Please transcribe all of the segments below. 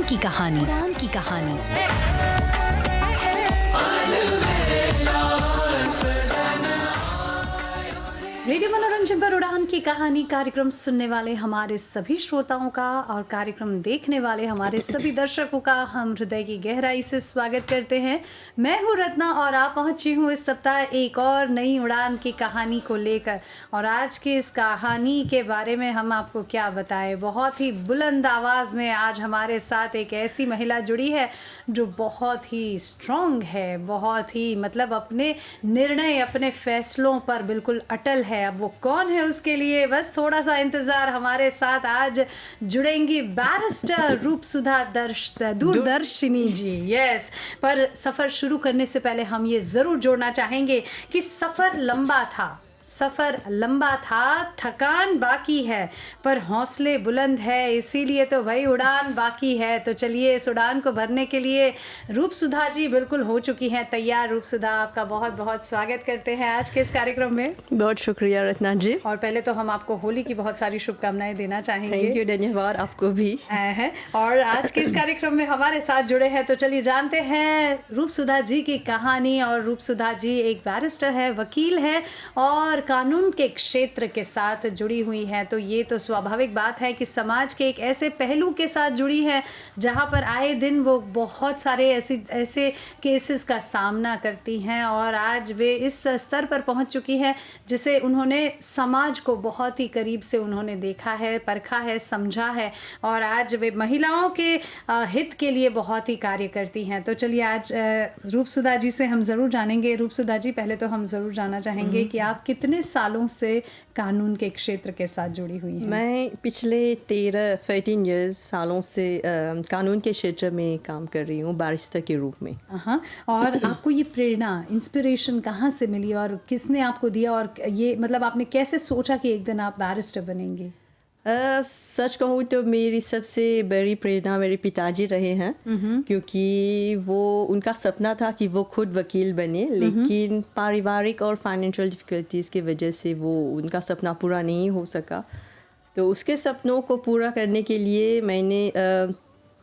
की कहानी। उड़ान की कहानी। रेडियो मनोरंजन पर उड़ान की कहानी कार्यक्रम सुनने वाले हमारे सभी श्रोताओं का और कार्यक्रम देखने वाले हमारे सभी दर्शकों का हम हृदय की गहराई से स्वागत करते हैं। मैं हूँ रत्ना और आप पहुँची हूँ इस सप्ताह एक और नई उड़ान की कहानी को लेकर। और आज की इस कहानी के बारे में हम आपको क्या बताएं। बहुत ही बुलंद आवाज़ में आज हमारे साथ एक ऐसी महिला जुड़ी है जो बहुत ही स्ट्रॉन्ग है, बहुत ही मतलब अपने निर्णय, अपने फैसलों पर बिल्कुल अटल है। अब वो कौन है उसके लिए बस थोड़ा सा इंतजार। हमारे साथ आज जुड़ेंगी बैरिस्टर रूपसुधा दूरदर्शिनी जी। यस, पर सफ़र शुरू करने से पहले हम ये ज़रूर जोड़ना चाहेंगे कि सफ़र लंबा था, थकान बाकी है, पर हौसले बुलंद है, इसीलिए तो भाई उड़ान बाकी है। तो चलिए इस उड़ान को भरने के लिए रूपसुधा जी बिल्कुल हो चुकी हैं तैयार। रूपसुधा, आपका बहुत बहुत स्वागत करते हैं आज के इस कार्यक्रम में। बहुत शुक्रिया रत्ना जी। और पहले तो हम आपको होली की बहुत सारी शुभकामनाएं देना चाहेंगे। थैंक यू, धन्यवाद आपको भी है। और आज के इस कार्यक्रम में हमारे साथ जुड़े हैं, तो चलिए जानते हैं रूपसुधा जी की कहानी। और रूपसुधा जी एक बैरिस्टर है, वकील है और कानून के क्षेत्र के साथ जुड़ी हुई हैं। तो ये तो स्वाभाविक बात है कि समाज के एक ऐसे पहलू के साथ जुड़ी है जहाँ पर आए दिन वो बहुत सारे ऐसे केसेस का सामना करती हैं। और आज वे इस स्तर पर पहुँच चुकी हैं जिसे उन्होंने समाज को बहुत ही करीब से उन्होंने देखा है, परखा है, समझा है। और आज वे महिलाओं के हित के लिए बहुत ही कार्य करती हैं। तो चलिए आज रूपसुधा जी से हम ज़रूर जानेंगे। रूपसुधा जी, पहले तो हम ज़रूर जानना चाहेंगे कि आप कितने सालों से कानून के क्षेत्र के साथ जुड़ी हुई हैं? मैं पिछले 13 इयर्स सालों से कानून के क्षेत्र में काम कर रही हूँ बैरिस्टर के रूप में। हाँ, और आपको ये प्रेरणा, इंस्पिरेशन कहाँ से मिली और किसने आपको दिया? और ये मतलब आपने कैसे सोचा कि एक दिन आप बैरिस्टर बनेंगे? सच कहूँ तो मेरी सबसे बड़ी प्रेरणा मेरे पिताजी रहे हैं, क्योंकि वो उनका सपना था कि वो खुद वकील बने, लेकिन पारिवारिक और फाइनेंशियल डिफ़िकल्टीज़ की वजह से वो उनका सपना पूरा नहीं हो सका। तो उसके सपनों को पूरा करने के लिए मैंने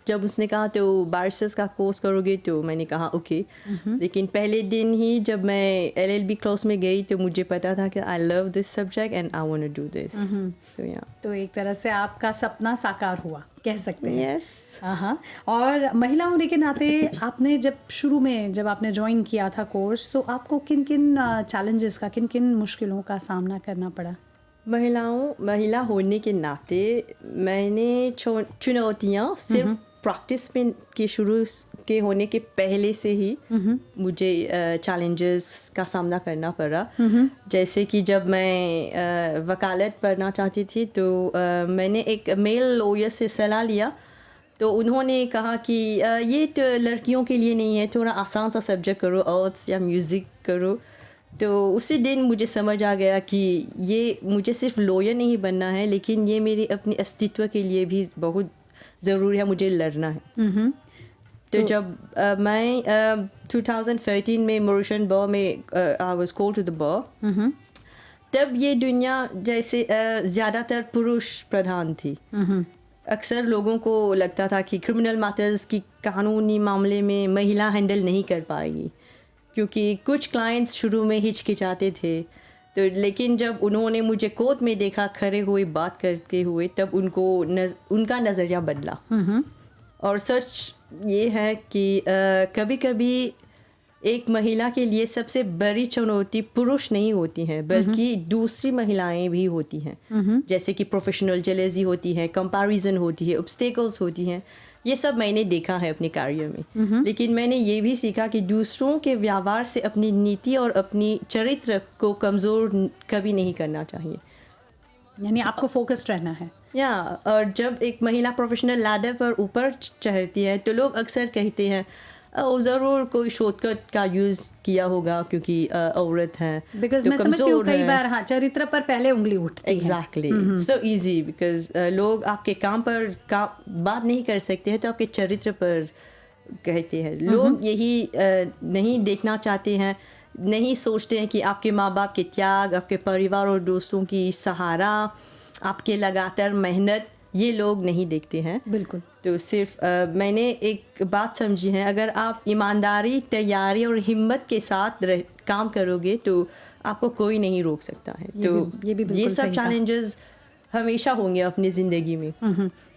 जब उसने कहा तो बैरिस्टर्स का कोर्स करोगे, तो मैंने कहा ओके। लेकिन पहले दिन ही जब मैं LLB क्लास में गई तो मुझे पता था कि I love this subject and I want to do this. So yeah, तो एक तरह से आपका सपना साकार हुआ, कह सकते हैं। यस। हाँ। और महिला होने के नाते आपने जब शुरू में जब आपने ज्वाइन किया था कोर्स, तो आपको किन किन चैलेंजेस का, किन किन मुश्किलों का सामना करना पड़ा? महिला होने के नाते मैंने चुनौतियाँ सिर्फ प्रैक्टिस में के शुरू के होने के पहले से ही मुझे चैलेंजेस का सामना करना पड़ा। जैसे कि जब मैं वकालत पढ़ना चाहती थी तो मैंने एक मेल लॉयर से सलाह लिया। तो उन्होंने कहा कि ये तो लड़कियों के लिए नहीं है, थोड़ा आसान सा सब्जेक्ट करो, आर्ट्स या म्यूज़िक करो। तो उसी दिन मुझे समझ आ गया कि ये मुझे सिर्फ लॉयर नहीं बनना है, लेकिन ये मेरे अपने अस्तित्व के लिए भी बहुत ज़रूरी है, मुझे लड़ना है। तो जब मैं 2013 में मॉरिशन बॉ में I was called to the bar, तब ये दुनिया जैसे ज़्यादातर पुरुष प्रधान थी। अक्सर लोगों को लगता था कि क्रिमिनल मैटर्स की कानूनी मामले में महिला हैंडल नहीं कर पाएगी, क्योंकि कुछ क्लाइंट्स शुरू में हिचकिचाते थे। तो लेकिन जब उन्होंने मुझे कोर्ट में देखा खड़े हुए बात करते हुए, तब उनका नज़रिया बदला। और सच ये है कि कभी कभी एक महिला के लिए सबसे बड़ी चुनौती पुरुष नहीं होती हैं, बल्कि दूसरी महिलाएं भी होती हैं। जैसे कि प्रोफेशनल जेलेसी होती है, कंपैरिजन होती है, ऑब्स्टेकल्स होती हैं। ये सब मैंने देखा है अपने कार्य में। लेकिन मैंने ये भी सीखा कि दूसरों के व्यवहार से अपनी नीति और अपनी चरित्र को कमज़ोर कभी नहीं करना चाहिए। यानी आपको फोकस्ड रहना है। या और जब एक महिला प्रोफेशनल लैडर पर ऊपर चढ़ती है तो लोग अक्सर कहते हैं ज़रूर कोई शॉर्टकट का यूज़ किया होगा क्योंकि औरत है। बिकॉज मैं समझती हूँ कई बार हाँ, चरित्र पर पहले उंगली उठती है। एग्जैक्टली, सो इजी, बिकॉज लोग आपके काम पर बात नहीं कर सकते हैं तो आपके चरित्र पर कहते हैं। लोग यही नहीं देखना चाहते हैं, नहीं सोचते हैं कि आपके माँ बाप के त्याग, आपके परिवार और दोस्तों की सहारा, आपके लगातार मेहनत, ये लोग नहीं देखते हैं। बिल्कुल। तो सिर्फ मैंने एक बात समझी है, अगर आप ईमानदारी, तैयारी और हिम्मत के साथ काम करोगे तो आपको कोई नहीं रोक सकता है। ये भी बिल्कुल ये सब सही कहा। चैलेंजेस हमेशा होंगे अपनी ज़िंदगी में।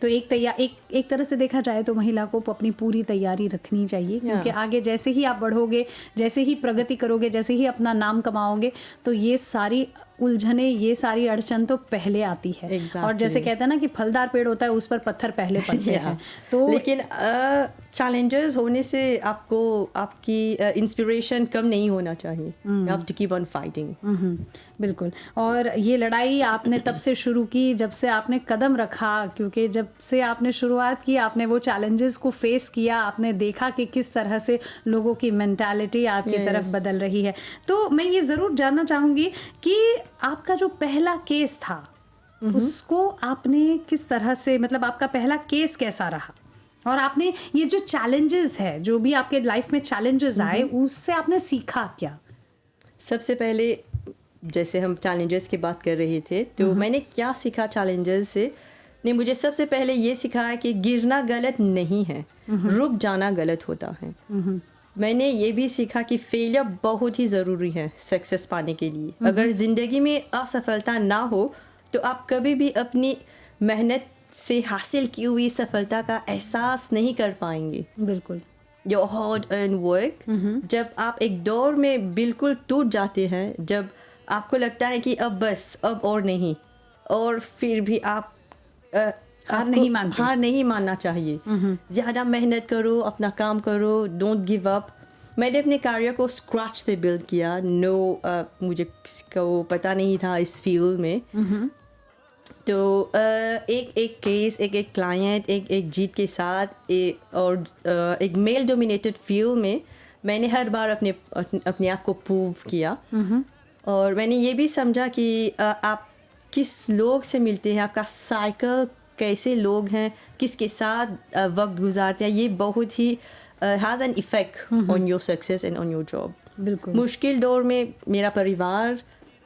तो एक तरह से देखा जाए तो महिला को अपनी पूरी तैयारी रखनी चाहिए, क्योंकि आगे जैसे ही आप बढ़ोगे, जैसे ही प्रगति करोगे, जैसे ही अपना नाम कमाओगे, तो ये सारी उलझने, ये सारी अड़चन तो पहले आती है। Exactly. और जैसे कहते हैं ना कि फलदार पेड़ होता है उस पर पत्थर पहले पड़ते हैं। तो लेकिन चैलेंजेस होने से आपको आपकी इंस्पिरेशन कम नहीं होना चाहिए। You have to keep on fighting. बिल्कुल। और ये लड़ाई आपने तब से शुरू की जब से आपने कदम रखा, क्योंकि जब से आपने शुरुआत की, आपने वो चैलेंजेस को फेस किया, आपने देखा कि किस तरह से लोगों की मेंटालिटी आपकी तरफ बदल रही है। तो मैं ये ज़रूर जानना चाहूँगी कि आपका जो पहला केस था उसको आपने किस तरह से, मतलब आपका पहला केस कैसा रहा, और आपने ये जो चैलेंजेस है, जो भी आपके लाइफ में चैलेंजेस आए, उससे आपने सीखा क्या? सबसे पहले जैसे हम चैलेंजेस की बात कर रहे थे, तो मैंने क्या सीखा चैलेंजेस से? ने मुझे सबसे पहले ये सिखाया कि गिरना गलत नहीं है, रुक जाना गलत होता है। मैंने ये भी सीखा कि फेलियर बहुत ही ज़रूरी है सक्सेस पाने के लिए। अगर ज़िंदगी में असफलता ना हो तो आप कभी भी अपनी मेहनत से हासिल की हुई सफलता का एहसास नहीं कर पाएंगे। बिल्कुल। योर हार्ड अर्न वर्क, जब आप एक दौर में बिल्कुल टूट जाते हैं, जब आपको लगता है कि अब बस, अब और नहीं, और फिर भी आप हार नहीं मानना चाहिए। ज़्यादा मेहनत करो, अपना काम करो, डोंट गिव अप। मैंने अपने करियर को स्क्रैच से बिल्ड किया। मुझे किसी को पता नहीं था इस फील्ड में। तो एक केस, एक क्लाइंट, एक जीत के साथ एक मेल डोमिनेटेड फील्ड में मैंने हर बार अपने आप को प्रूव किया। और मैंने ये भी समझा कि आप किस लोग से मिलते हैं, आपका साइकिल कैसे लोग हैं, किसके साथ वक्त गुजारते हैं, ये बहुत he has an effect on your success and on your job. बिल्कुल। मुश्किल दौर में मेरा परिवार,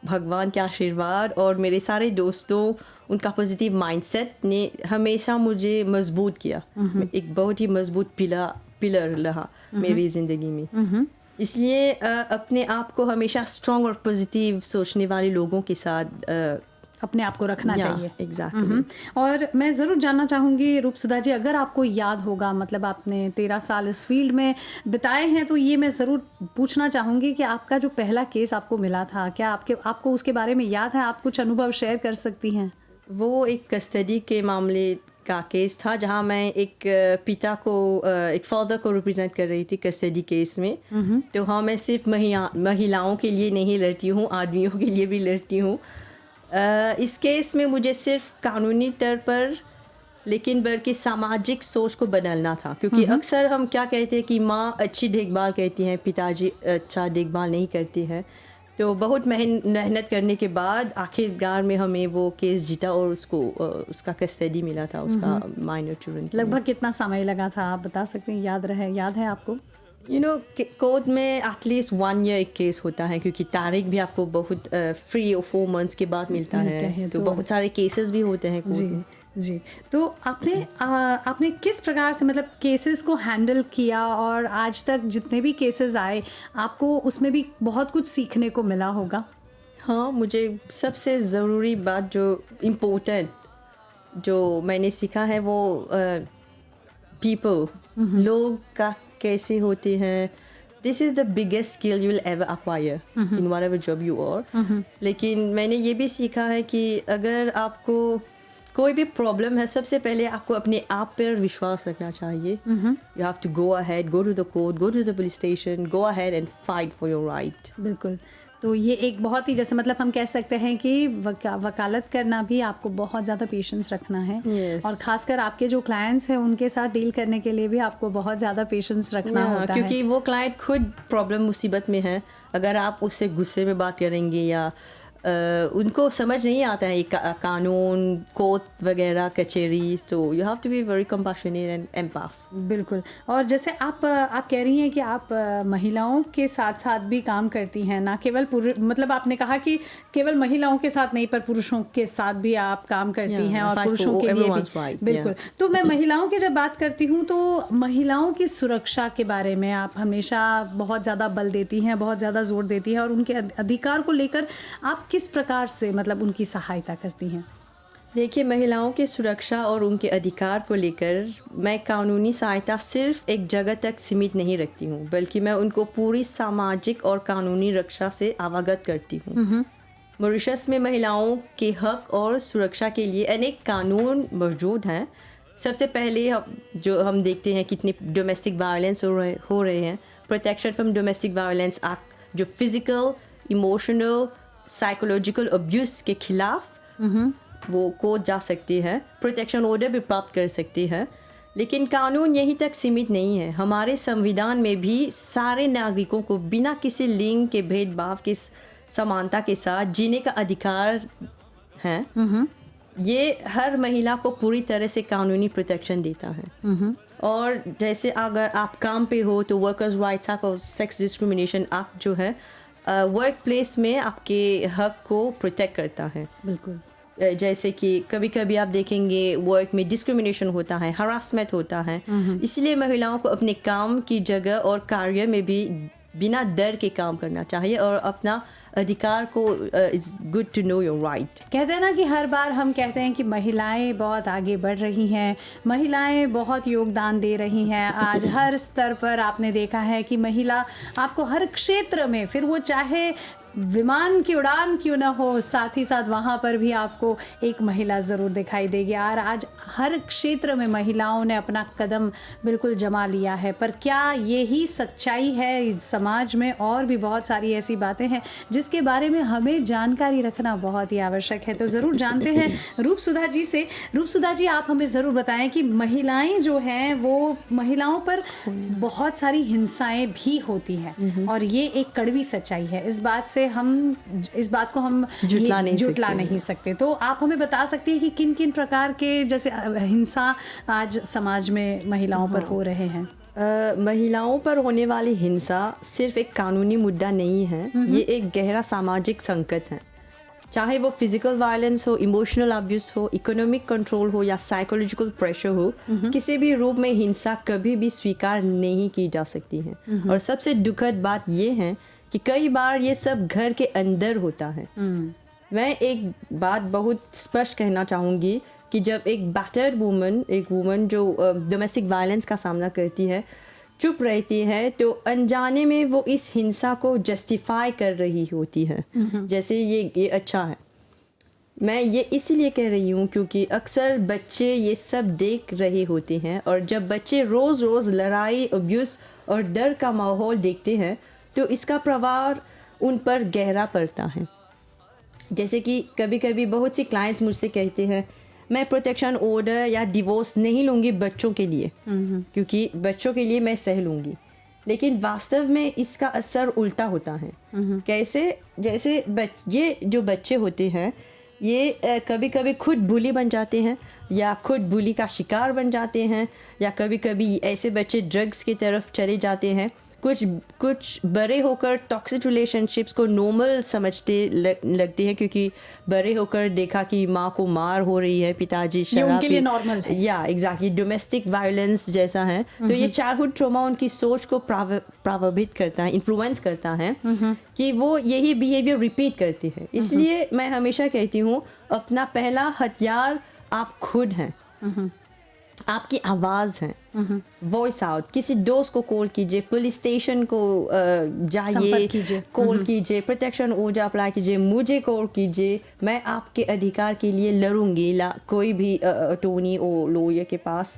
भगवान के आशीर्वाद और मेरे सारे दोस्तों, उनका पॉजिटिव माइंडसेट ने हमेशा मुझे मजबूत किया। एक बहुत ही मजबूत पिलर रहा मेरी ज़िंदगी में। इसलिए अपने आप को हमेशा स्ट्रॉन्ग और पॉजिटिव सोचने वाले लोगों के साथ अपने आप को रखना चाहिए। एग्जैक्टली। और मैं ज़रूर जानना चाहूँगी रूपसुधा जी, अगर आपको याद होगा, मतलब आपने 13 साल इस फील्ड में बिताए हैं, तो ये मैं ज़रूर पूछना चाहूँगी कि आपका जो पहला केस आपको मिला था, क्या आपको उसके बारे में याद है? आप कुछ अनुभव शेयर कर सकती हैं? वो एक कस्टडी के मामले का केस था, जहाँ मैं एक पिता को, एक फादर को रिप्रेजेंट कर रही थी कस्टडी केस में। तो हाँ, मैं सिर्फ महिलाओं के लिए नहीं लड़ती हूँ, आदमियों के लिए भी लड़ती हूँ। इस केस में मुझे सिर्फ कानूनी तौर पर, लेकिन बल्कि सामाजिक सोच को बदलना था। क्योंकि अक्सर हम क्या कहते हैं कि माँ अच्छी देखभाल करती हैं, पिताजी अच्छा देखभाल नहीं करते हैं। तो बहुत मेहनत करने के बाद आखिरकार में हमें वो केस जीता और उसका कस्टडी मिला था, उसका माइनर चिल्ड्रन। लगभग कितना समय लगा था, आप बता सकते हैं? याद है आपको? कोर्ट में एटलीस्ट 1 year एक केस होता है, क्योंकि तारीख भी आपको बहुत 3 or 4 months के बाद मिलता है। तो बहुत सारे केसेस भी होते हैं कोर्ट में। जी। तो आपने किस प्रकार से, मतलब केसेस को हैंडल किया, और आज तक जितने भी केसेस आए आपको उसमें भी बहुत कुछ सीखने को मिला होगा? हाँ, मुझे सबसे ज़रूरी बात जो इम्पोर्टेंट जो मैंने सीखा है वो पीपल, लोग का कैसे होते हैं। This is the biggest skill you will ever acquire in whatever job you are. लेकिन मैंने ये भी सीखा है कि अगर आपको कोई भी प्रॉब्लम है, सबसे पहले आपको अपने आप पर विश्वास रखना चाहिए। You have to go ahead, go to the court, go to the police station, go ahead and fight for your right. बिल्कुल। तो ये एक बहुत ही, जैसे मतलब हम कह सकते हैं कि वकालत करना भी आपको बहुत ज़्यादा पेशेंस रखना है। और ख़ासकर आपके जो क्लाइंट्स हैं उनके साथ डील करने के लिए भी आपको बहुत ज़्यादा पेशेंस रखना होता है, क्योंकि वो क्लाइंट खुद प्रॉब्लम मुसीबत में है। अगर आप उससे गुस्से में बात करेंगे या उनको समझ नहीं आता है ये कानून कोर्ट वगैरह कचहरी, तो you have to be very compassionate and empath. बिल्कुल। और जैसे आप कह रही हैं कि आप महिलाओं के साथ साथ भी काम करती हैं, ना केवल मतलब आपने कहा कि केवल महिलाओं के साथ नहीं पर पुरुषों के साथ भी आप काम करती हैं और पुरुषों के लिए भी। बिल्कुल। तो मैं महिलाओं की जब बात करती हूँ तो महिलाओं की सुरक्षा के बारे में आप हमेशा बहुत ज़्यादा बल देती हैं, बहुत ज़्यादा जोर देती हैं, और उनके अधिकार को लेकर आप किस प्रकार से मतलब उनकी सहायता करती हैं? देखिए, महिलाओं की सुरक्षा और उनके अधिकार को लेकर मैं कानूनी सहायता सिर्फ एक जगह तक सीमित नहीं रखती हूँ, बल्कि मैं उनको पूरी सामाजिक और कानूनी रक्षा से अवगत करती हूँ। मॉरिशस में महिलाओं के हक और सुरक्षा के लिए अनेक कानून मौजूद हैं। सबसे पहले जो हम देखते हैं कितने डोमेस्टिक वायलेंस हो रहे हैं। Protection from domestic violence act, जो फिजिकल, इमोशनल, साइकोलॉजिकल अब्यूज़ के खिलाफ वो कोर्ट जा सकती है, प्रोटेक्शन ऑर्डर भी प्राप्त कर सकती है। लेकिन कानून यहीं तक सीमित नहीं है। हमारे संविधान में भी सारे नागरिकों को बिना किसी लिंग के भेदभाव की समानता के साथ जीने का अधिकार है। ये हर महिला को पूरी तरह से कानूनी प्रोटेक्शन देता है। और जैसे अगर आप काम पे हो तो वर्कर्स राइट्स एक्ट और सेक्स डिस्क्रिमिनेशन एक्ट जो है वर्क प्लेस में आपके हक को प्रोटेक्ट करता है। बिल्कुल। जैसे कि कभी कभी आप देखेंगे वर्क में डिस्क्रिमिनेशन होता है, हरासमेंट होता है, इसलिए महिलाओं को अपने काम की जगह और कार्य में भी बिना डर के काम करना चाहिए और अपना अधिकार को it's good to know your right. कहते हैं ना कि हर बार हम कहते हैं कि महिलाएं बहुत आगे बढ़ रही हैं, महिलाएं बहुत योगदान दे रही हैं। आज हर स्तर पर आपने देखा है कि महिला आपको हर क्षेत्र में, फिर वो चाहे विमान की उड़ान क्यों ना हो, साथ ही साथ वहाँ पर भी आपको एक महिला ज़रूर दिखाई देगी। और आज हर क्षेत्र में महिलाओं ने अपना कदम बिल्कुल जमा लिया है। पर क्या यही सच्चाई है? समाज में और भी बहुत सारी ऐसी बातें हैं जिसके बारे में हमें जानकारी रखना बहुत ही आवश्यक है। तो ज़रूर जानते हैं रूपसुधा जी से। रूपसुधा जी, आप हमें ज़रूर बताएं कि महिलाएं जो हैं वो महिलाओं पर बहुत सारी हिंसाएं भी होती हैं और ये एक कड़वी सच्चाई है। इस बात को हम जुटला नहीं सकते। तो आप हमें बता सकते हैं कि किन किन प्रकार के जैसे हिंसा आज समाज में महिलाओं पर हो रहे हैं? महिलाओं पर होने वाली हिंसा सिर्फ एक कानूनी मुद्दा नहीं है, ये एक गहरा सामाजिक संकट है। चाहे वो फिजिकल वायलेंस हो, इमोशनल अब्यूज हो, इकोनॉमिक कंट्रोल हो या साइकोलॉजिकल प्रेशर हो, किसी भी रूप में हिंसा कभी भी स्वीकार नहीं की जा सकती है। और सबसे दुखद बात ये है कि कई बार ये सब घर के अंदर होता है। मैं एक बात बहुत स्पष्ट कहना चाहूँगी कि जब एक बैटर्ड वुमन, एक वुमन जो डोमेस्टिक वायलेंस का सामना करती है, चुप रहती है, तो अनजाने में वो इस हिंसा को जस्टिफाई कर रही होती है, जैसे ये अच्छा है। मैं ये इसीलिए कह रही हूँ क्योंकि अक्सर बच्चे ये सब देख रहे होते हैं, और जब बच्चे रोज़ रोज़ लड़ाई, अब्यूज़ और डर का माहौल देखते हैं तो इसका प्रभाव उन पर गहरा पड़ता है। जैसे कि कभी कभी बहुत सी क्लाइंट्स मुझसे कहते हैं, मैं प्रोटेक्शन ऑर्डर या डिवोर्स नहीं लूँगी बच्चों के लिए, क्योंकि बच्चों के लिए मैं सह लूँगी। लेकिन वास्तव में इसका असर उल्टा होता है। कैसे? जैसे ये जो बच्चे होते हैं ये कभी कभी खुद बुली बन जाते हैं या खुद बुली का शिकार बन जाते हैं, या कभी कभी ऐसे बच्चे ड्रग्स की तरफ चले जाते हैं। कुछ बड़े होकर टॉक्सिक रिलेशनशिप्स को नॉर्मल समझते लगते हैं, क्योंकि बड़े होकर देखा कि माँ को मार हो रही है, पिताजी शराब, उनके लिए नॉर्मल है। या एग्जैक्टली डोमेस्टिक वायलेंस जैसा है। तो ये चाइल्डहुड ट्रॉमा उनकी सोच को प्रभावित करता है, इन्फ्लुएंस करता है कि वो यही बिहेवियर रिपीट करते हैं। इसलिए मैं हमेशा कहती हूँ, अपना पहला हथियार आप खुद हैं, आपकी आवाज़ है। वॉइस आउट, किसी दोस्त को कॉल कीजिए, पुलिस स्टेशन को जाइए, कॉल कीजिए, प्रोटेक्शन ऑर्डर अप्लाई कीजिए, मुझे कॉल कीजिए। मैं आपके अधिकार के लिए लड़ूंगी कोई भी अटॉर्नी और लॉयर के पास।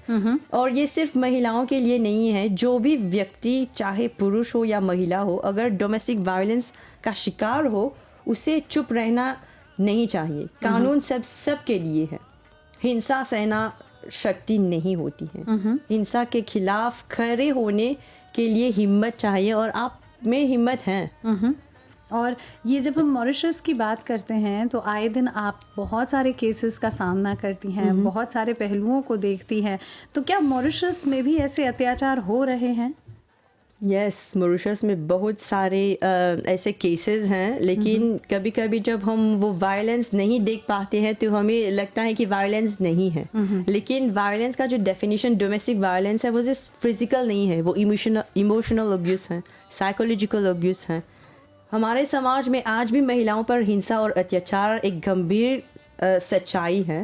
और ये सिर्फ महिलाओं के लिए नहीं है, जो भी व्यक्ति चाहे पुरुष हो या महिला हो, अगर डोमेस्टिक वायलेंस का शिकार हो, उसे चुप रहना नहीं चाहिए। कानून सबके लिए है। हिंसा सहना शक्ति नहीं होती है। हिंसा के खिलाफ खड़े होने के लिए हिम्मत चाहिए, और आप में हिम्मत है। और ये जब हम मॉरिशस की बात करते हैं तो आए दिन आप बहुत सारे केसेस का सामना करती हैं, बहुत सारे पहलुओं को देखती हैं, तो क्या मॉरिशस में भी ऐसे अत्याचार हो रहे हैं? यस, मॉरिशस में बहुत सारे ऐसे केसेस हैं, लेकिन कभी कभी जब हम वो वायलेंस नहीं देख पाते हैं तो हमें लगता है कि वायलेंस नहीं है। लेकिन वायलेंस का जो डेफिनेशन डोमेस्टिक वायलेंस है वो सिर्फ फिजिकल नहीं है, वो इमोशनल अब्यूज़ है, साइकोलॉजिकल अब्यूज़ है। हमारे समाज में आज भी महिलाओं पर हिंसा और अत्याचार एक गंभीर सच्चाई है।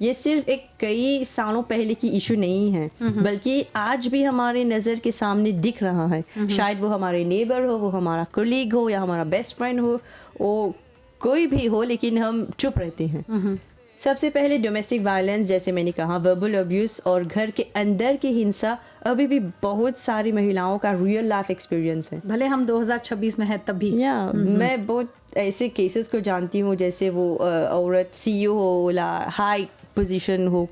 ये सिर्फ एक कई सालों पहले की इशू नहीं है, बल्कि आज भी हमारे नज़र के सामने दिख रहा है। शायद वो हमारे नेबर हो, वो हमारा कोलीग हो या हमारा बेस्ट फ्रेंड हो, वो कोई भी हो, लेकिन हम चुप रहते हैं। सबसे पहले डोमेस्टिक वायलेंस, जैसे मैंने कहा, वर्बल अब्यूज़ और घर के अंदर की हिंसा अभी भी बहुत सारी महिलाओं का रियल लाइफ एक्सपीरियंस है, भले हम 2026 में हैं तब भी। मैं बहुत ऐसे केसेस को जानती हूँ, जैसे वो औरत CEO हो या हाई पोजीशन हो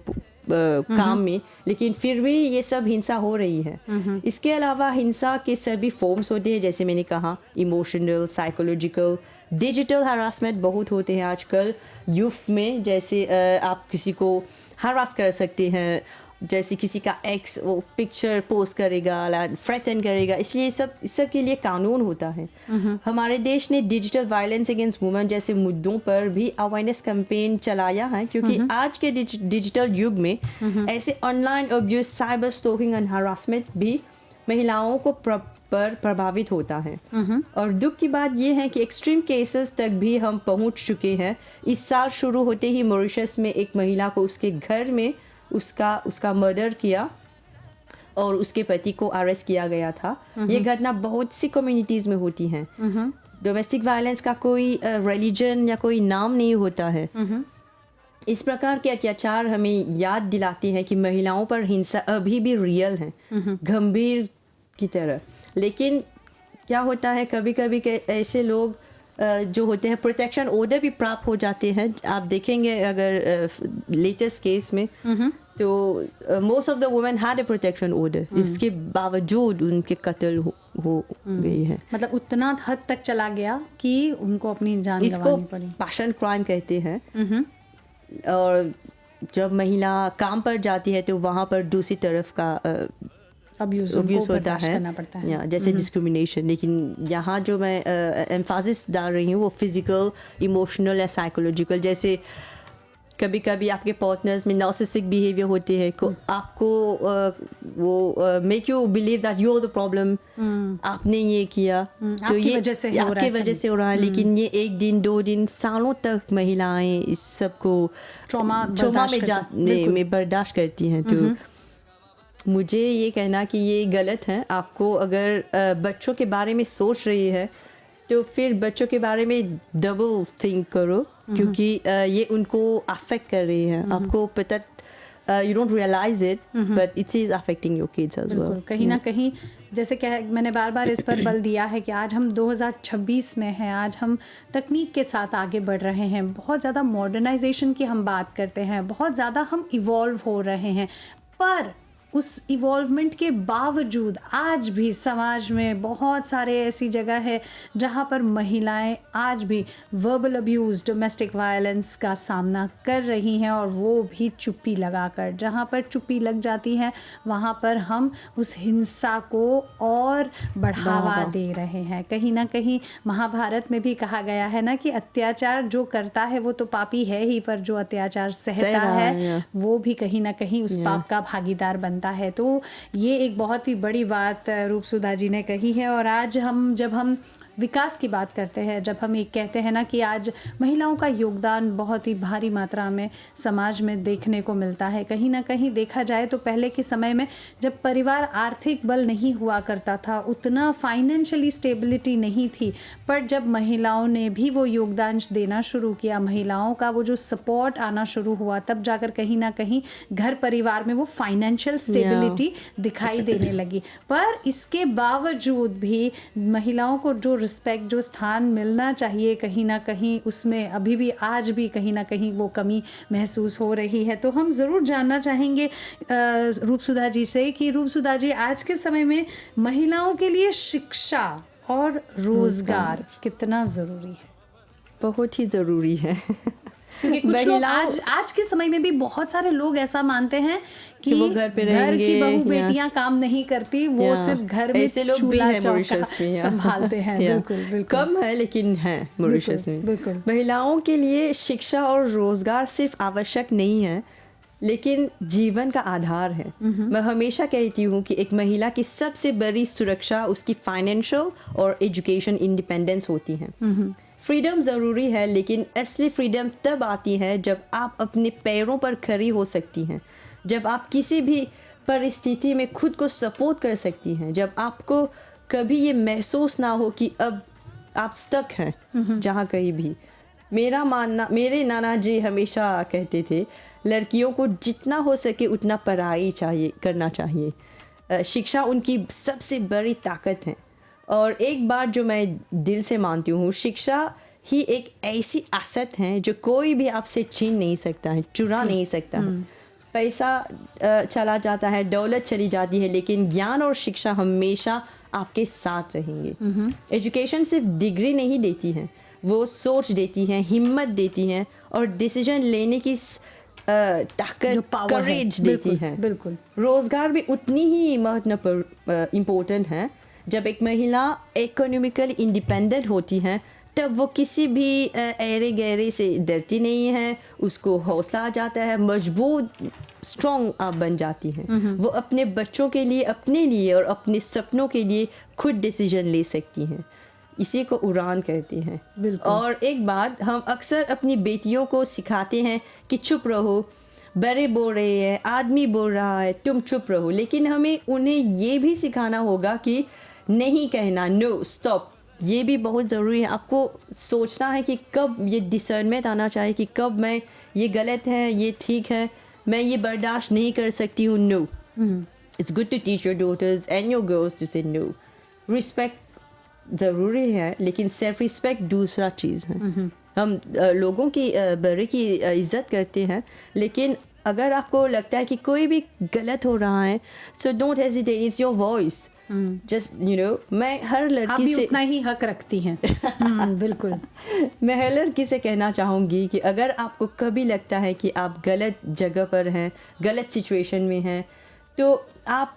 काम में, लेकिन फिर भी ये सब हिंसा हो रही है। इसके अलावा हिंसा के सभी फॉर्म्स होते हैं, जैसे मैंने कहा, इमोशनल, साइकोलॉजिकल, डिजिटल हरासमेंट बहुत होते हैं आजकल यूथ में। जैसे आप किसी को हरास कर सकते हैं, जैसे किसी का एक्स वो पिक्चर पोस्ट करेगा, थ्रेटन करेगा, इसलिए इस सब के लिए कानून होता है। हमारे देश ने डिजिटल वायलेंस अगेंस्ट वुमेन जैसे मुद्दों पर भी अवेयरनेस कैंपेन चलाया है, क्योंकि आज के डिजिटल युग में ऐसे online abuse, cyber stalking and harassment भी महिलाओं को पर प्रभावित होता है। और दुख की बात यह है कि एक्सट्रीम केसेस तक भी हम पहुंच चुके हैं। इस साल शुरू होते ही मॉरिशस में एक महिला को उसके घर में उसका मर्डर किया और उसके पति को अरेस्ट किया गया था। ये घटना बहुत सी कम्युनिटीज़ में होती हैं। डोमेस्टिक वायलेंस का कोई रिलीजन या कोई नाम नहीं होता है। इस प्रकार के अत्याचार हमें याद दिलाते हैं कि महिलाओं पर हिंसा अभी भी रियल है, गंभीर की तरह। लेकिन क्या होता है, कभी कभी ऐसे लोग जो होते हैं प्रोटेक्शन ऑर्डर भी प्राप्त हो जाते हैं। आप देखेंगे अगर लेटेस्ट केस में तो most of the women had a protection order, इसके बावजूद उनके कत्ल हो गई है। मतलब उतना हद तक चला गया कि उनको अपनी जान गंवानी पड़ी। इसको पैशन क्राइम कहते हैं। और जब महिला काम पर जाती है तो वहाँ पर दूसरी तरफ का अब्यूज़ होता है, या जैसे डिस्क्रिमिनेशन। लेकिन यहाँ जो मैं एम्फासिस डाल रही हूँ वो फिजिकल, इमोशनल या साइकोलॉजिकल। जैसे कभी कभी आपके पार्टनर्स में नार्सिसिस्टिक बिहेवियर होते हैं, आपको वो make you believe that you are the problem, आपने ये किया तो ये आपकी वजह से हो रहा है। लेकिन ये 1 दिन 2 दिन सालों तक महिलाएं इस सब को ट्रॉमा में बर्दाश्त करती हैं। तो मुझे ये कहना कि ये गलत है। आपको अगर बच्चों के बारे में सोच रही है तो फिर बच्चों के बारे में डबल थिंक करो, क्योंकि ये उनको अफेक्ट कर रही है। आपको पता, you don't realise it but it is affecting your kids as well. कहीं ना कहीं जैसे मैंने बार बार इस पर बल दिया है कि आज हम 2026 में हैं, आज हम तकनीक के साथ आगे बढ़ रहे हैं, बहुत ज़्यादा मॉडर्नाइजेशन की हम बात करते हैं, बहुत ज़्यादा हम इवॉल्व हो रहे हैं, पर उस इवॉल्वमेंट के बावजूद आज भी समाज में बहुत सारे ऐसी जगह है जहाँ पर महिलाएं आज भी वर्बल अब्यूज़, डोमेस्टिक वायलेंस का सामना कर रही हैं, और वो भी चुप्पी लगाकर। जहाँ पर चुप्पी लग जाती है वहाँ पर हम उस हिंसा को और बढ़ावा दे रहे हैं। कहीं ना कहीं महाभारत में भी कहा गया है ना कि अत्याचार जो करता है वो तो पापी है ही, पर जो अत्याचार सहता है वो भी कहीं ना कहीं उस पाप का भागीदार बनता है। तो ये एक बहुत ही बड़ी बात रूपसुधा जी ने कही है। और आज जब हम विकास की बात करते हैं, जब हम एक कहते हैं ना कि आज महिलाओं का योगदान बहुत ही भारी मात्रा में समाज में देखने को मिलता है। कहीं ना कहीं देखा जाए तो पहले के समय में जब परिवार आर्थिक बल नहीं हुआ करता था, उतना फाइनेंशियली स्टेबिलिटी नहीं थी, पर जब महिलाओं ने भी वो योगदान देना शुरू किया, महिलाओं का वो जो सपोर्ट आना शुरू हुआ, तब जाकर कहीं ना कहीं घर परिवार में वो फाइनेंशियल स्टेबिलिटी दिखाई देने लगी। पर इसके बावजूद भी महिलाओं को जो रिस्पेक्ट, जो स्थान मिलना चाहिए, कहीं ना कहीं उसमें अभी भी आज भी कहीं ना कहीं वो कमी महसूस हो रही है। तो हम ज़रूर जानना चाहेंगे रूपसुधा जी से कि रूपसुधा जी, आज के समय में महिलाओं के लिए शिक्षा और रोजगार कितना ज़रूरी है? बहुत ही ज़रूरी है। क्योंकि कुछ लोग आज के समय में भी बहुत सारे लोग ऐसा मानते हैं कि वो घर पे घर की रहेंगे, बहू बेटियां काम नहीं करती, वो सिर्फ घर में ऐसे लोग भी हैं मॉरिशस में संभालते हैं। बिल्कुल बिल्कुल, कम है लेकिन है मॉरिशस में। बिल्कुल। महिलाओं के लिए शिक्षा और रोजगार सिर्फ आवश्यक नहीं है लेकिन जीवन का आधार है। मैं हमेशा कहती हूँ कि एक महिला की सबसे बड़ी सुरक्षा उसकी फाइनेंशियल और एजुकेशन इंडिपेंडेंस होती है। फ्रीडम ज़रूरी है लेकिन असली फ्रीडम तब आती है जब आप अपने पैरों पर खड़ी हो सकती हैं, जब आप किसी भी परिस्थिति में खुद को सपोर्ट कर सकती हैं, जब आपको कभी ये महसूस ना हो कि अब आप स्टक हैं जहाँ कहीं भी। मेरे नाना जी हमेशा कहते थे लड़कियों को जितना हो सके उतना पढ़ाई करना चाहिए। शिक्षा उनकी सबसे बड़ी ताकत है और एक बात जो मैं दिल से मानती हूँ, शिक्षा ही एक ऐसी आसत है जो कोई भी आपसे छीन नहीं सकता है, चुरा नहीं सकता है। पैसा चला जाता है, दौलत चली जाती है, लेकिन ज्ञान और शिक्षा हमेशा आपके साथ रहेंगे। एजुकेशन सिर्फ डिग्री नहीं देती है, वो सोच देती है, हिम्मत देती है और डिसीजन लेने की ताकत, करेज देती है। बिल्कुल। रोजगार भी उतनी ही महत्वपूर्ण इम्पोर्टेंट है। जब एक महिला इकोनॉमिकली इंडिपेंडेंट होती है तब वो किसी भी ऐरे गहरे से डरती नहीं है, उसको हौसला आ जाता है, मजबूत स्ट्रॉन्ग आप बन जाती हैं। वो अपने बच्चों के लिए, अपने लिए और अपने सपनों के लिए खुद डिसीजन ले सकती हैं। इसी को उड़ान कहते हैं। और एक बात हम अक्सर अपनी बेटियों को सिखाते हैं कि चुप रहो, बड़े बोल रहे हैं, आदमी बोल रहा है, तुम चुप रहो। लेकिन हमें उन्हें ये भी सिखाना होगा कि नहीं कहना, नो स्टॉप, ये भी बहुत ज़रूरी है। आपको सोचना है कि कब ये डिसर्नमेंट आना चाहिए कि कब मैं ये गलत है, ये ठीक है, मैं ये बर्दाश्त नहीं कर सकती हूँ। No, it's good to teach your daughters and your girls to say no. Respect ज़रूरी है लेकिन सेल्फ रिस्पेक्ट दूसरा चीज़ है। हम लोगों की बड़े की इज़्ज़त करते हैं, लेकिन अगर आपको लगता है कि कोई भी गलत हो रहा है, so don't hesitate, it's your voice. Just मैं हर लड़की से उतना ही हक रखती हैं। बिल्कुल। मैं हर लड़की से कहना चाहूँगी कि अगर आपको कभी लगता है कि आप गलत जगह पर हैं, गलत सिचुएशन में हैं, तो आप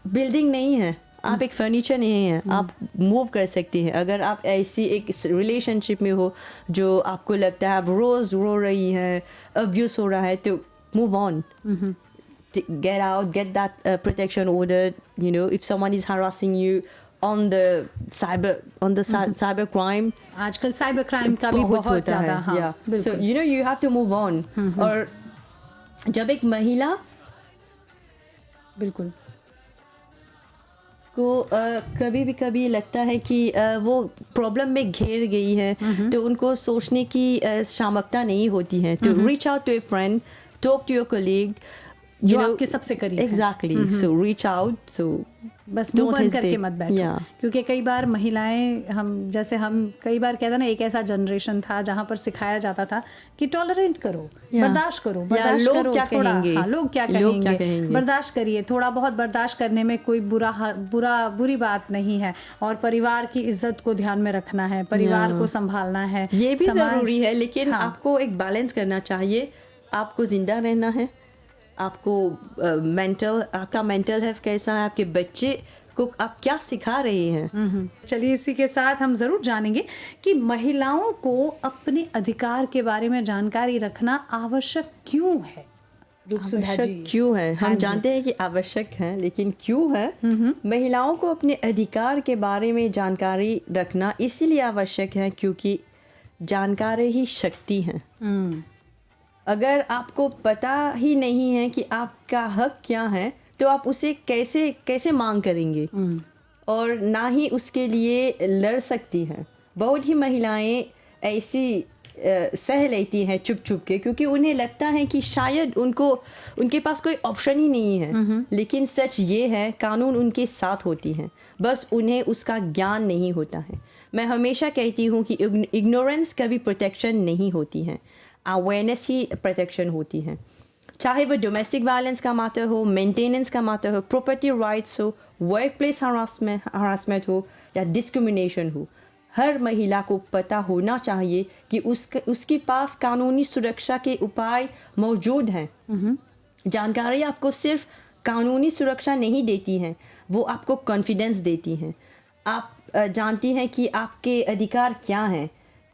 बिल्डिंग नहीं हैं, आप एक फर्नीचर नहीं हैं, आप मूव कर सकती हैं। अगर आप ऐसी एक रिलेशनशिप में हो जो आपको लगता है आप रोज़ रो रही हैं, अब्यूज़ हो रहा है, तो move on, get out, get that protection order. If someone is harassing you on the cyber crime, आजकल साइबर क्राइम का भी बहुत ज़्यादा, हाँ, so you have to move on. और जब एक महिला बिल्कुल को कभी लगता है कि वो प्रॉब्लम में घिर गई है, तो उनको सोचने की क्षमता नहीं होती है, तो reach out to a friend, talk to your colleague, जो आपके सबसे करीब है। Exactly. So reach out. So बस मुंह बंद करके मत बैठो। क्योंकि कई बार महिलाएं, हम कई बार कहते हैं ना, एक ऐसा जनरेशन था जहाँ पर सिखाया जाता था कि टॉलरेट करो, बर्दाश्त करो, लोग क्या कहेंगे, लोग क्या कहेंगे, बर्दाश्त करिए, थोड़ा बहुत बर्दाश्त करने में कोई बुरी बात नहीं है। और परिवार की इज्जत को ध्यान में रखना है, परिवार को संभालना है, ये भी जरूरी है। लेकिन आपको एक बैलेंस करना चाहिए। आपको जिंदा रहना है, आपको आपका मेंटल हेल्थ कैसा है, आपके बच्चे को आप क्या सिखा रहे हैं। चलिए, इसी के साथ हम ज़रूर जानेंगे कि महिलाओं को अपने अधिकार के बारे में जानकारी रखना आवश्यक क्यों है। आवश्यक क्यों है? हम जानते हैं कि आवश्यक है, लेकिन क्यों है? महिलाओं को अपने अधिकार के बारे में जानकारी रखना इसीलिए आवश्यक है क्योंकि जानकारी ही शक्ति है। अगर आपको पता ही नहीं है कि आपका हक क्या है, तो आप उसे कैसे मांग करेंगे और ना ही उसके लिए लड़ सकती हैं। बहुत ही महिलाएं ऐसी सह लेती हैं चुप के, क्योंकि उन्हें लगता है कि शायद उनके पास कोई ऑप्शन ही नहीं है। लेकिन सच ये है, कानून उनके साथ होती हैं, बस उन्हें उसका ज्ञान नहीं होता है। मैं हमेशा कहती हूँ कि इग्नोरेंस कभी प्रोटेक्शन नहीं होती है, अवेयरनेस ही प्रोटेक्शन होती है। चाहे वो डोमेस्टिक वायलेंस का मैटर हो, मेंटेनेंस का मैटर हो, प्रॉपर्टी राइट्स हो, वर्क प्लेस हरासमेंट हो या डिस्क्रिमिनेशन हो, हर महिला को पता होना चाहिए कि उसके पास कानूनी सुरक्षा के उपाय मौजूद हैं। जानकारी आपको सिर्फ कानूनी सुरक्षा नहीं देती हैं, वो आपको कॉन्फिडेंस देती हैं। आप जानती हैं कि आपके अधिकार क्या हैं,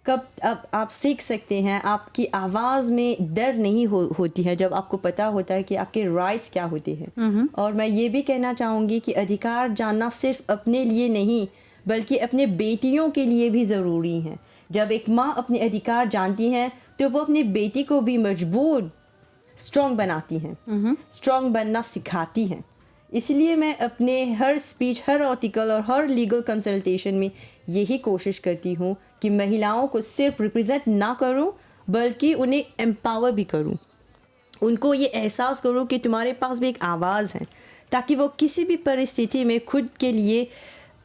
कब आप सीख सकते हैं, आपकी आवाज़ में डर नहीं होती है जब आपको पता होता है कि आपके राइट्स क्या होते हैं। और मैं ये भी कहना चाहूँगी कि अधिकार जानना सिर्फ अपने लिए नहीं बल्कि अपने बेटियों के लिए भी ज़रूरी है। जब एक माँ अपने अधिकार जानती है तो वो अपनी बेटी को भी मजबूत स्ट्रॉन्ग बनाती हैं, स्ट्रॉन्ग बनना सिखाती हैं। इसलिए मैं अपने हर स्पीच, हर आर्टिकल और हर लीगल कंसल्टेशन में यही कोशिश करती हूँ कि महिलाओं को सिर्फ रिप्रेजेंट ना करूँ बल्कि उन्हें एम्पावर भी करूँ, उनको ये एहसास करूँ कि तुम्हारे पास भी एक आवाज़ है, ताकि वो किसी भी परिस्थिति में खुद के लिए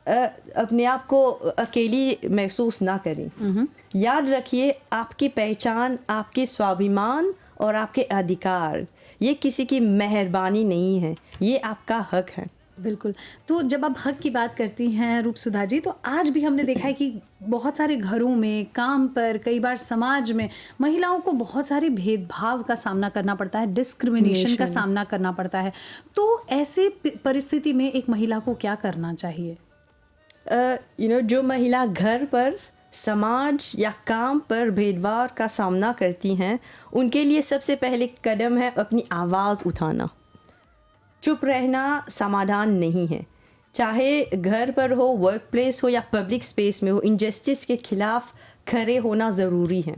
अपने आप को अकेली महसूस ना करें। याद रखिए, आपकी पहचान, आपके स्वाभिमान और आपके अधिकार ये किसी की मेहरबानी नहीं है, ये आपका हक है। बिल्कुल। तो जब आप हक की बात करती हैं रूपसुधा जी, तो आज भी हमने देखा है कि बहुत सारे घरों में, काम पर, कई बार समाज में महिलाओं को बहुत सारे भेदभाव का सामना करना पड़ता है, डिस्क्रिमिनेशन का सामना करना पड़ता है। तो ऐसे परिस्थिति में एक महिला को क्या करना चाहिए? जो महिला घर पर, समाज या काम पर भेदभाव का सामना करती हैं, उनके लिए सबसे पहले कदम है अपनी आवाज़ उठाना। चुप रहना समाधान नहीं है। चाहे घर पर हो, वर्क प्लेस हो या पब्लिक स्पेस में हो, इनजस्टिस के खिलाफ खड़े होना ज़रूरी है।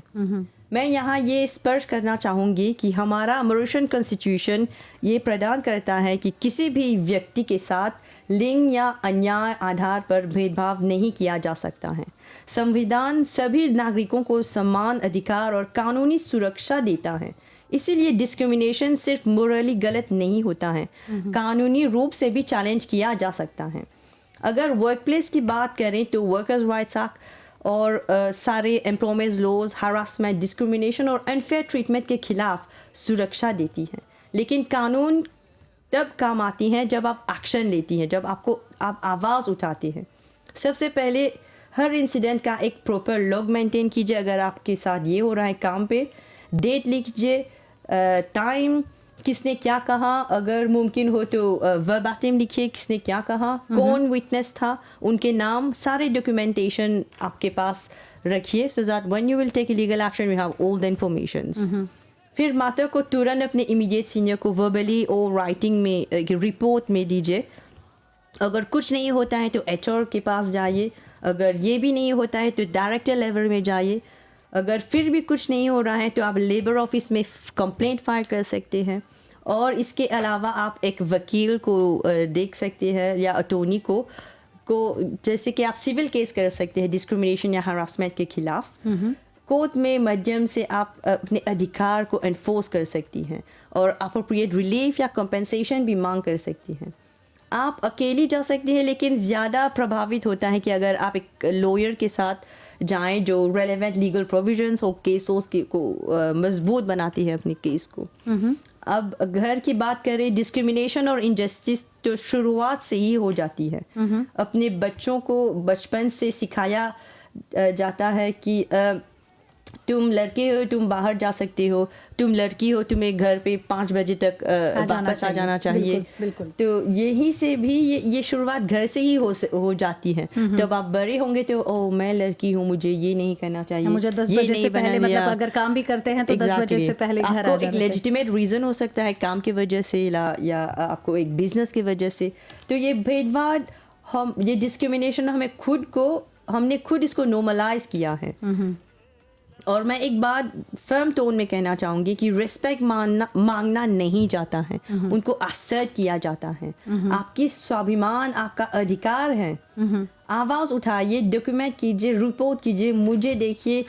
मैं यहाँ ये स्पष्ट करना चाहूँगी कि हमारा अमेरिकन कॉन्स्टिट्यूशन ये प्रदान करता है कि किसी भी व्यक्ति के साथ लिंग या अन्याय आधार पर भेदभाव नहीं किया जा सकता है। संविधान सभी नागरिकों को समान अधिकार और कानूनी सुरक्षा देता है। इसीलिए डिस्क्रिमिनेशन सिर्फ मोरली गलत नहीं होता है, कानूनी रूप से भी चैलेंज किया जा सकता है। अगर वर्क प्लेस की बात करें तो वर्कर्स राइट्स एक्ट और सारे एम्प्लॉयमेंट लॉज हरासमेंट, डिस्क्रिमिनेशन और अनफेयर ट्रीटमेंट के खिलाफ सुरक्षा देती है। लेकिन कानून तब काम आती हैं जब आप एक्शन लेती हैं, जब आप आवाज़ उठाती हैं। सबसे पहले हर इंसिडेंट का एक प्रॉपर लॉग मेंटेन कीजिए। अगर आपके साथ ये हो रहा है काम पे, डेट लिखिए, टाइम, किसने क्या कहा, अगर मुमकिन हो तो वर्बाटिम लिखिए किसने क्या कहा, कौन विटनेस था, उनके नाम, सारे डॉक्यूमेंटेशन आपके पास रखिए, so that when you will take legal action you have all the informations. फिर मैटर को तुरंत अपने इमीडिएट सीनियर को वर्बली और राइटिंग में रिपोर्ट में दीजिए। अगर कुछ नहीं होता है तो एचआर के पास जाइए, अगर ये भी नहीं होता है तो डायरेक्टर लेवल में जाइए। अगर फिर भी कुछ नहीं हो रहा है तो आप लेबर ऑफिस में कंप्लेंट फाइल कर सकते हैं। और इसके अलावा आप एक वकील को देख सकते हैं या अटॉर्नी को जैसे कि आप सिविल केस कर सकते हैं डिस्क्रिमिनेशन या हरासमेंट के खिलाफ। कोर्ट में माध्यम से आप अपने अधिकार को एनफोर्स कर सकती हैं और अप्रोप्रिएट रिलीफ या कंपनसेशन भी मांग कर सकती हैं। आप अकेली जा सकती हैं, लेकिन ज़्यादा प्रभावित होता है कि अगर आप एक लॉयर के साथ जाएं जो रेलेवेंट लीगल प्रोविजंस और केसों को मजबूत बनाती है अपने केस को। अब घर की बात करें, डिस्क्रिमिनेशन और इनजस्टिस तो शुरुआत से ही हो जाती है। अपने बच्चों को बचपन से सिखाया जाता है कि तुम लड़के हो, तुम बाहर जा सकते हो, तुम लड़की हो, तुम्हें घर पे 5 बजे तक वापस आ जाना चाहिए। बिल्कुल। तो यही से भी ये शुरुआत घर से ही हो जाती है। तब आप बड़े होंगे तो ओ मैं लड़की हूँ, मुझे ये नहीं करना चाहिए, मुझे 10 बजे से पहले, मतलब अगर काम भी करते हैं तो 10 बजे से पहले घर आ जाना चाहिए। एक लेजिटिमेट रीज़न हो सकता है काम की वजह से या आपको एक बिजनेस की वजह से। तो ये भेदभाव, ये डिस्क्रिमिनेशन हमने खुद इसको नॉर्मलाइज किया है। और मैं एक बात फर्म टोन में कहना चाहूँगी कि रिस्पेक्ट मांगना नहीं जाता है, उनको असर्ट किया जाता है। आपकी स्वाभिमान आपका अधिकार है। आवाज़ उठाइए, डॉक्यूमेंट कीजिए, रिपोर्ट कीजिए, मुझे देखिए,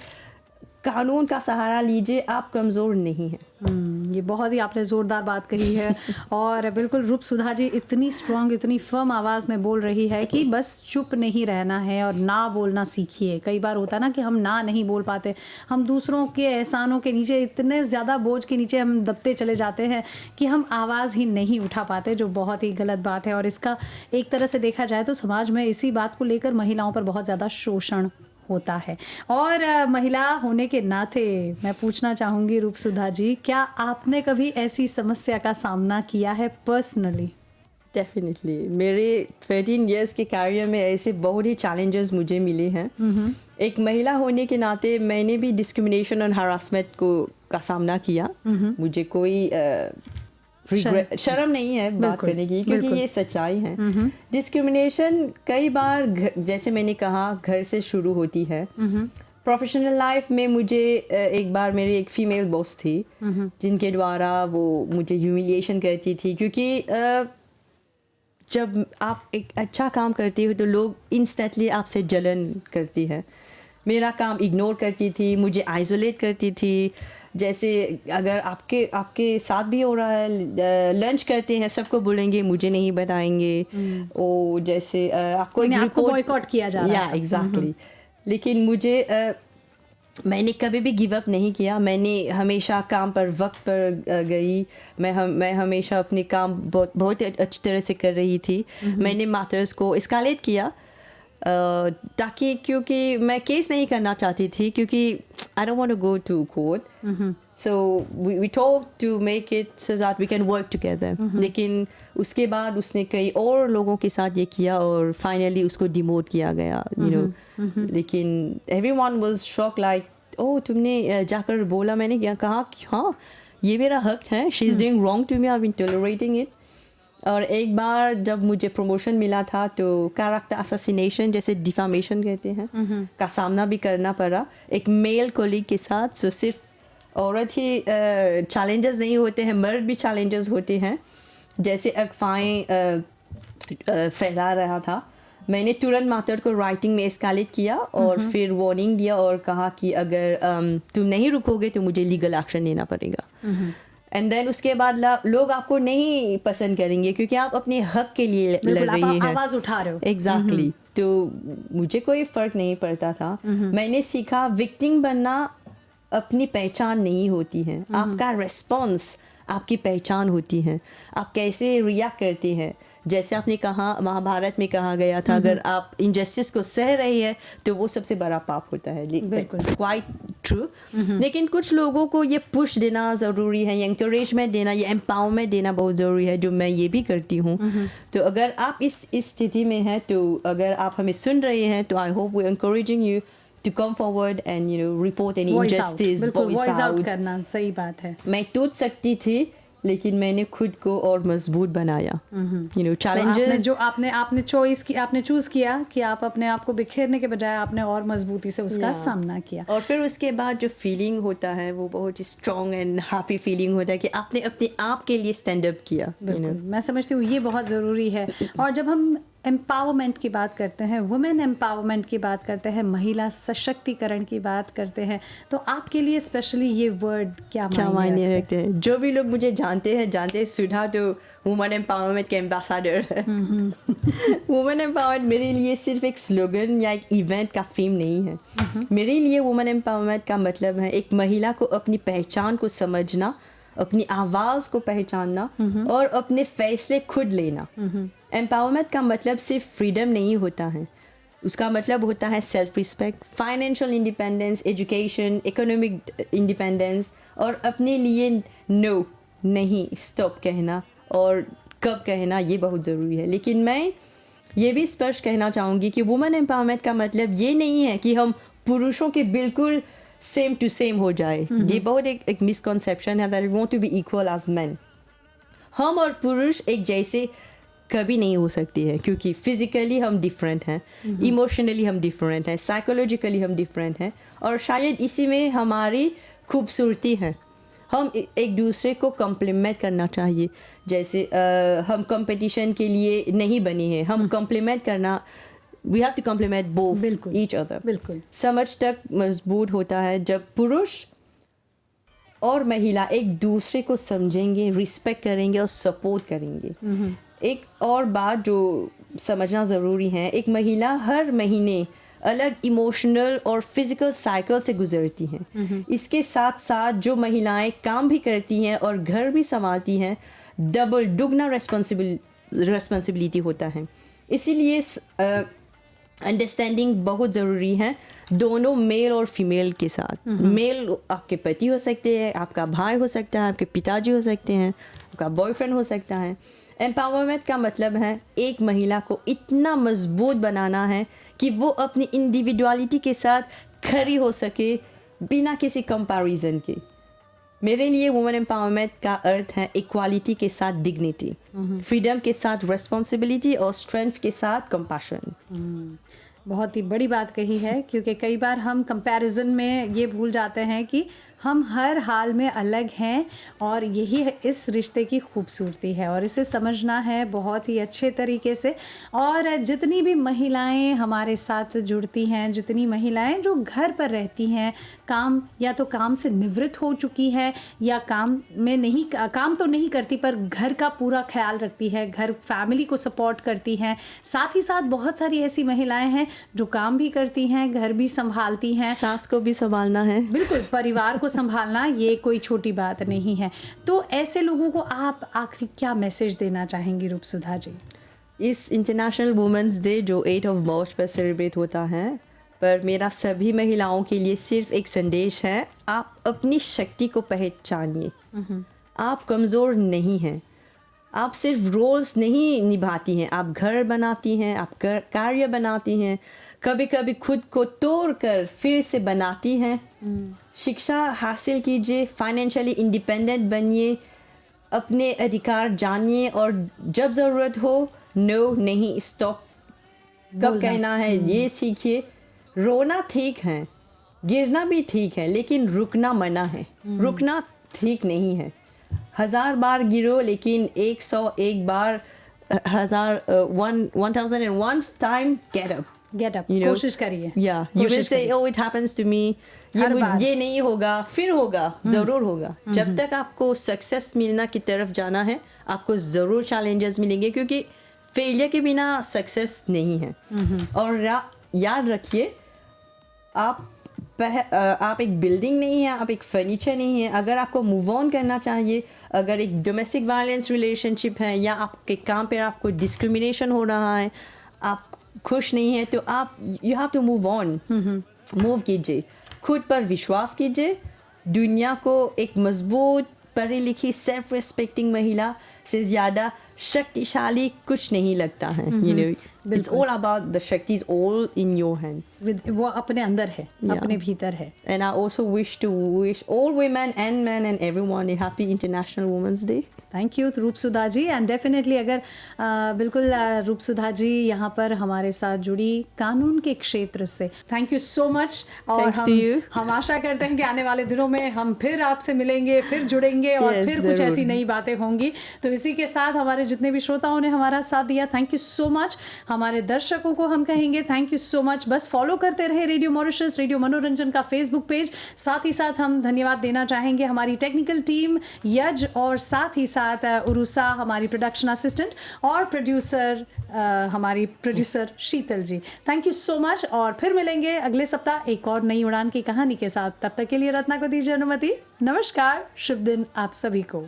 कानून का सहारा लीजिए, आप कमज़ोर नहीं हैं। ये बहुत ही आपने ज़ोरदार बात कही है। और बिल्कुल रूप सुधा जी इतनी स्ट्रांग, इतनी फर्म आवाज़ में बोल रही है कि बस चुप नहीं रहना है और ना बोलना सीखिए। कई बार होता ना कि हम ना नहीं बोल पाते, हम दूसरों के एहसानों के नीचे, इतने ज़्यादा बोझ के नीचे हम दबते चले जाते हैं कि हम आवाज़ ही नहीं उठा पाते, जो बहुत ही गलत बात है। और इसका एक तरह से देखा जाए तो समाज में इसी बात को लेकर महिलाओं पर बहुत ज़्यादा शोषण होता है। और महिला होने के नाते मैं पूछना चाहूँगी रूप सुधा जी, क्या आपने कभी ऐसी समस्या का सामना किया है पर्सनली? डेफिनेटली मेरे 13 इयर्स के कैरियर में ऐसे बहुत ही चैलेंजेस मुझे मिले हैं। एक महिला होने के नाते मैंने भी डिस्क्रिमिनेशन और हरासमेंट का सामना किया। मुझे कोई शर्म नहीं है बात करने की, क्योंकि ये सच्चाई है। डिस्क्रिमिनेशन कई बार जैसे मैंने कहा घर से शुरू होती है। प्रोफेशनल लाइफ में मुझे एक बार मेरी एक फीमेल बॉस थी जिनके द्वारा वो मुझे ह्यूमिलिएशन करती थी, क्योंकि जब आप एक अच्छा काम करते हो तो लोग इंस्टेंटली आपसे जलन करती है। मेरा काम इग्नोर करती थी, मुझे आइसोलेट करती थी। जैसे अगर आपके साथ भी हो रहा है, लंच करते हैं सबको बोलेंगे, मुझे नहीं बताएंगे। ओ जैसे आपको बॉयकॉट किया जा रहा है। एग्जैक्टली। लेकिन मैंने कभी भी गिव अप नहीं किया। मैंने हमेशा काम पर वक्त पर गई। मैं हमेशा अपने काम बहुत अच्छी तरह से कर रही थी। मैंने मैटर्स को एस्केलेट किया ताकि, क्योंकि मैं केस नहीं करना चाहती थी, क्योंकि I don't want to go to court. So we talk to make it so that we can work together. लेकिन उसके बाद उसने कई और लोगों के साथ ये किया और फाइनली उसको डिमोट किया गया, यू नो। लेकिन everyone was shock, like oh तुमने जाकर बोला। मैंने क्या कहा कि हाँ ये मेरा हक है, she is doing wrong to me, I have been tolerating it. और एक बार जब मुझे प्रमोशन मिला था तो कैरेक्टर असैसिनेशन, जैसे डिफामेशन कहते हैं, का सामना भी करना पड़ा एक मेल कोलीग के साथ। सो सिर्फ औरत ही चैलेंजेस नहीं होते हैं, मर्द भी चैलेंजेस होते हैं। जैसे अफवाहें फैला रहा था, मैंने तुरंत मैटर को राइटिंग में एस्केलेट किया और फिर वार्निंग दिया और कहा कि अगर तुम नहीं रुकोगे तो मुझे लीगल एक्शन लेना पड़ेगा। एंड देन उसके बाद लोग आपको नहीं पसंद करेंगे, क्योंकि आप अपने हक के लिए लड़ रही हैं, आवाज उठा रहे हो। एग्जैक्टली। तो मुझे कोई फर्क नहीं पड़ता था। मैंने सीखा विक्टिम बनना अपनी पहचान नहीं होती है, आपका रेस्पॉन्स आपकी पहचान होती है। आप कैसे रिएक्ट करते हैं, जैसे आपने कहा महाभारत में कहा गया था, अगर आप इनजस्टिस को सह रही है तो वो सबसे बड़ा पाप होता है। Quite true. लेकिन कुछ लोगों को ये पुश देना ज़रूरी है, ये इंकरेजमेंट देना, ये एम्पावरमेंट देना बहुत ज़रूरी है, जो मैं ये भी करती हूँ। तो अगर आप इस स्थिति में हैं, तो अगर आप हमें सुन रहे हैं, तो I hope we are encouraging you to come forward and report any injustice, voice out करना। सही बात है। मैं टूट सकती थी लेकिन मैंने खुद को और मजबूत बनाया। चैलेंजेस जो आपने चॉइस की, आपने चूज किया कि आप अपने आप को बिखेरने के बजाय आपने और मजबूती से उसका सामना किया। और फिर उसके बाद जो फीलिंग होता है वो बहुत ही स्ट्रॉन्ग एंड हैप्पी फीलिंग होता है कि आपने अपने आप के लिए स्टैंड अप किया। मैं समझती हूँ ये बहुत ज़रूरी है। और जब हम एम्पावरमेंट की बात करते हैं, वुमेन एम्पावरमेंट की बात करते हैं, महिला सशक्तिकरण की बात करते हैं, तो आपके लिए स्पेशली ये वर्ड क्या मायने रखते हैं? जो भी लोग मुझे जानते हैं सुधा तो वुमेन एम्पावरमेंट के एम्बेसडर है। वुमेन एम्पावरमेंट मेरे लिए सिर्फ एक स्लोगन या एक इवेंट का थीम नहीं है। मेरे लिए वुमेन एम्पावरमेंट का मतलब है एक महिला को अपनी पहचान को समझना, अपनी आवाज़ को पहचानना और अपने फैसले खुद लेना। एम्पावरमेंट का मतलब सिर्फ फ्रीडम नहीं होता है, उसका मतलब होता है self respect, financial independence, education, economic independence और अपने लिए नो, नहीं, स्टॉप कहना और कब कहना, ये बहुत ज़रूरी है। लेकिन मैं ये भी स्पष्ट कहना चाहूँगी कि वुमेन एम्पावरमेंट का मतलब ये नहीं है कि हम पुरुषों के बिल्कुल सेम टू सेम हो जाए। ये बहुत एक मिसकॉन्सेप्शन है, that we want to be equal as men. हम और पुरुष एक जैसे कभी नहीं हो सकती है, क्योंकि फिजिकली हम डिफरेंट हैं, इमोशनली हम डिफरेंट हैं, साइकोलॉजिकली हम डिफरेंट हैं, और शायद इसी में हमारी खूबसूरती है। हम एक दूसरे को कॉम्प्लीमेंट करना चाहिए। जैसे हम कंपटीशन के लिए नहीं बने हैं, हम कॉम्प्लीमेंट करना, we have to complement both each other. बिल्कुल। समझ तक मजबूत होता है जब पुरुष और महिला एक दूसरे को समझेंगे, रिस्पेक्ट करेंगे और सपोर्ट करेंगे। एक और बात जो समझना ज़रूरी है, एक महिला हर महीने अलग इमोशनल और फिजिकल साइकिल से गुजरती हैं। इसके साथ साथ जो महिलाएं काम भी करती हैं और घर भी संभालती हैं, डबल दुगना रिस्पॉन्सिबिलिटी होता है। इसीलिए अंडरस्टैंडिंग बहुत ज़रूरी है दोनों मेल और फीमेल के साथ। मेल आपके पति हो सकते हैं, आपका भाई हो सकता है, आपके पिताजी हो सकते हैं, आपका बॉयफ्रेंड हो सकता है। एम्पावरमेंट का मतलब है एक महिला को इतना मजबूत बनाना है कि वो अपनी इंडिविजुअलिटी के साथ खड़ी हो सके बिना किसी कंपैरिजन के। मेरे लिए वुमेन एम्पावरमेंट का अर्थ है इक्वालिटी के साथ डिग्निटी, फ्रीडम के साथ रिस्पॉन्सिबिलिटी और स्ट्रेंथ के साथ कंपैशन। बहुत ही बड़ी बात कही है, क्योंकि कई बार हम कंपैरिजन में ये भूल जाते हैं कि हम हर हाल में अलग हैं और यही इस रिश्ते की खूबसूरती है और इसे समझना है बहुत ही अच्छे तरीके से। और जितनी भी महिलाएं हमारे साथ जुड़ती हैं, जितनी महिलाएं जो घर पर रहती हैं, काम या तो काम से निवृत्त हो चुकी है या काम तो नहीं करती पर घर का पूरा ख्याल रखती है, घर फैमिली को सपोर्ट करती हैं। साथ ही साथ बहुत सारी ऐसी महिलाएं हैं जो काम भी करती हैं, घर भी संभालती हैं, सास को भी संभालना है। बिल्कुल, परिवार को संभालना ये कोई छोटी बात नहीं है। तो ऐसे लोगों को आप आखिरी क्या मैसेज देना चाहेंगी रूपसुधा जी? इस इंटरनेशनल वुमेंस डे जो 8 मार्च पर सेलिब्रेट होता है, पर मेरा सभी महिलाओं के लिए सिर्फ एक संदेश है, आप अपनी शक्ति को पहचानिए। आप कमज़ोर नहीं हैं, आप सिर्फ रोल्स नहीं निभाती हैं, आप घर बनाती हैं, आप कार्य बनाती हैं, कभी कभी खुद को तोड़कर फिर से बनाती हैं। शिक्षा हासिल कीजिए, फाइनेंशियली इंडिपेंडेंट बनिए, अपने अधिकार जानिए और जब ज़रूरत हो नो नहीं, स्टॉप कब कहना है ये सीखिए। रोना ठीक है, गिरना भी ठीक है, लेकिन रुकना मना है। रुकना ठीक नहीं है। 1000 बार गिरो, लेकिन 101 बार 1001 टाइम गेट अप। कोशिश करिए। You will say, oh, it happens to me. ये नहीं होगा, फिर होगा, ज़रूर होगा। जब तक आपको सक्सेस मिलना की तरफ जाना है, आपको ज़रूर चैलेंजेस मिलेंगे, क्योंकि फेलियर के बिना सक्सेस नहीं है। और याद रखिए, आप एक बिल्डिंग नहीं है, आप एक फर्नीचर नहीं है। अगर आपको मूव ऑन करना चाहिए, अगर एक डोमेस्टिक वायलेंस रिलेशनशिप है या आपके काम पर आपको डिस्क्रिमिनेशन हो रहा है, आप खुश नहीं है, तो आप you have to move on. Move कीजिए, खुद पर विश्वास कीजिए। दुनिया को एक मजबूत, पढ़ी लिखी, सेल्फ रिस्पेक्टिंग महिला से ज़्यादा शक्तिशाली कुछ नहीं लगता है। It's all about the Shakti is all in your hand. वो अपने अंदर है, अपने भीतर है। And I also wish all women and men and everyone a happy International Women's Day. Thank you Rupsudha ji. And definitely अगर बिल्कुल रूपसुधा जी यहाँ पर हमारे साथ जुड़ी कानून के क्षेत्र से, थैंक यू सो मच। और हम आशा करते हैं कि आने वाले दिनों में हम फिर आपसे मिलेंगे, फिर जुड़ेंगे और फिर कुछ ऐसी नई बातें होंगी। तो इसी के साथ हमारे जितने भी श्रोताओं ने हमारा साथ दिया, थैंक यू सो मच। हमारे दर्शकों को हम कहेंगे थैंक यू सो मच। बस फॉलो करते रहे रेडियो मॉरिशस, रेडियो मनोरंजन का फेसबुक पेज। साथ ही साथ हम धन्यवाद देना चाहेंगे हमारी टेक्निकल टीम यज, और साथ ही साथ उरुसा हमारी प्रोडक्शन असिस्टेंट, और प्रोड्यूसर हमारी producer Sheetal ji. Thank you so much. और फिर मिलेंगे अगले सप्ताह एक और नई उड़ान की कहानी के साथ। तब तक के लिए रत्ना को दीजिए अनुमति। नमस्कार, शुभ दिन आप सभी को।